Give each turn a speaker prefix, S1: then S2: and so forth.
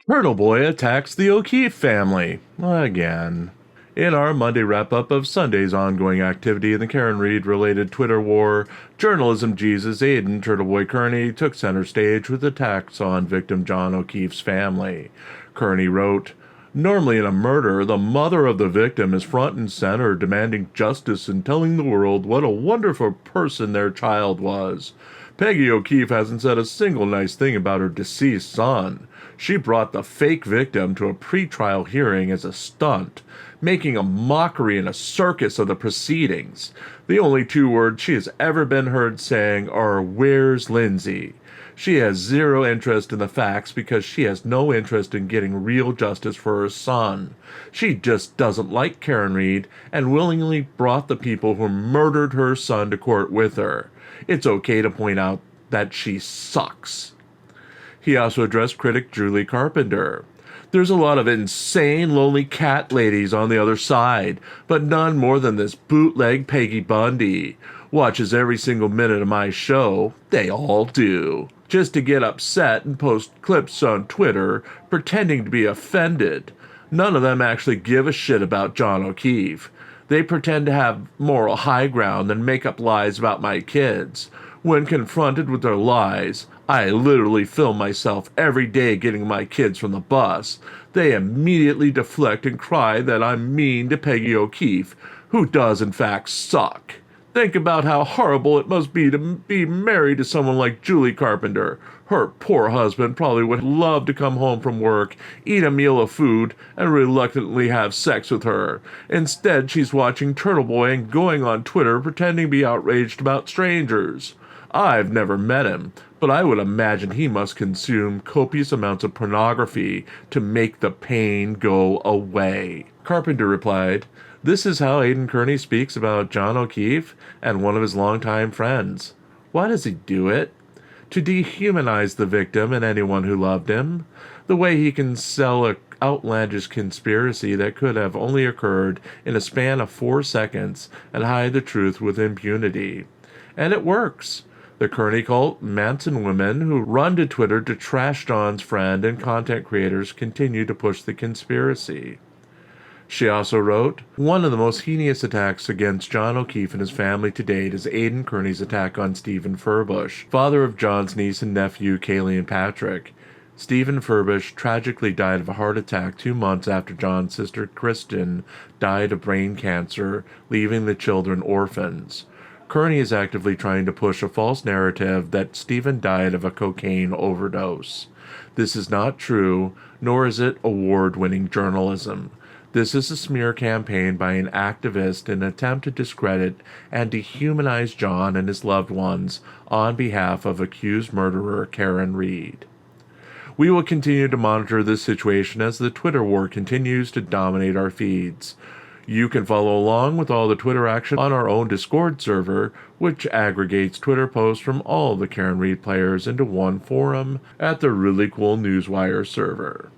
S1: Turtleboy attacks the O'Keefe family. Again. In our Monday wrap-up of Sunday's ongoing activity in the Karen Reed-related Twitter war, journalism Jesus Aiden Turtleboy Kearney took center stage with attacks on victim John O'Keefe's family. Kearney wrote, "Normally in a murder, the mother of the victim is front and center demanding justice and telling the world what a wonderful person their child was. Peggy O'Keefe hasn't said a single nice thing about her deceased son. She brought the fake victim to a pretrial hearing as a stunt, making a mockery and a circus of the proceedings. The only two words she has ever been heard saying are, 'Where's Lindsay?' She has zero interest in the facts because she has no interest in getting real justice for her son. She just doesn't like Karen Reed and willingly brought the people who murdered her son to court with her. It's okay to point out that she sucks." He also addressed critic Julie Carpenter. "There's a lot of insane, lonely cat ladies on the other side, but none more than this bootleg Peggy Bundy. Watches every single minute of my show. They all do. Just to get upset and post clips on Twitter pretending to be offended. None of them actually give a shit about John O'Keefe. They pretend to have moral high ground and make up lies about my kids. When confronted with their lies, I literally film myself every day getting my kids from the bus. They immediately deflect and cry that I'm mean to Peggy O'Keefe, who does in fact suck. Think about how horrible it must be to be married to someone like Julie Carpenter. Her poor husband probably would love to come home from work, eat a meal of food, and reluctantly have sex with her. Instead, she's watching Turtleboy and going on Twitter pretending to be outraged about strangers. I've never met him, but I would imagine he must consume copious amounts of pornography to make the pain go away." Carpenter replied, "This is how Aiden Kearney speaks about John O'Keefe and one of his longtime friends. Why does he do it? To dehumanize the victim and anyone who loved him. The way he can sell an outlandish conspiracy that could have only occurred in a span of 4 seconds and hide the truth with impunity. And it works. The Kearney cult, Manson women who run to Twitter to trash John's friend, and content creators continue to push the conspiracy." She also wrote, "One of the most heinous attacks against John O'Keefe and his family to date is Aiden Kearney's attack on Stephen Furbush, father of John's niece and nephew, Kaylee and Patrick. Stephen Furbush tragically died of a heart attack 2 months after John's sister Kristen died of brain cancer, leaving the children orphans. Kearney is actively trying to push a false narrative that Stephen died of a cocaine overdose. This is not true, nor is it award-winning journalism. This is a smear campaign by an activist in an attempt to discredit and dehumanize John and his loved ones on behalf of accused murderer Karen Reed. We will continue to monitor this situation as the Twitter war continues to dominate our feeds. You can follow along with all the Twitter action on our own Discord server, which aggregates Twitter posts from all the Karen Reed players into one forum at the Really Cool Newswire server.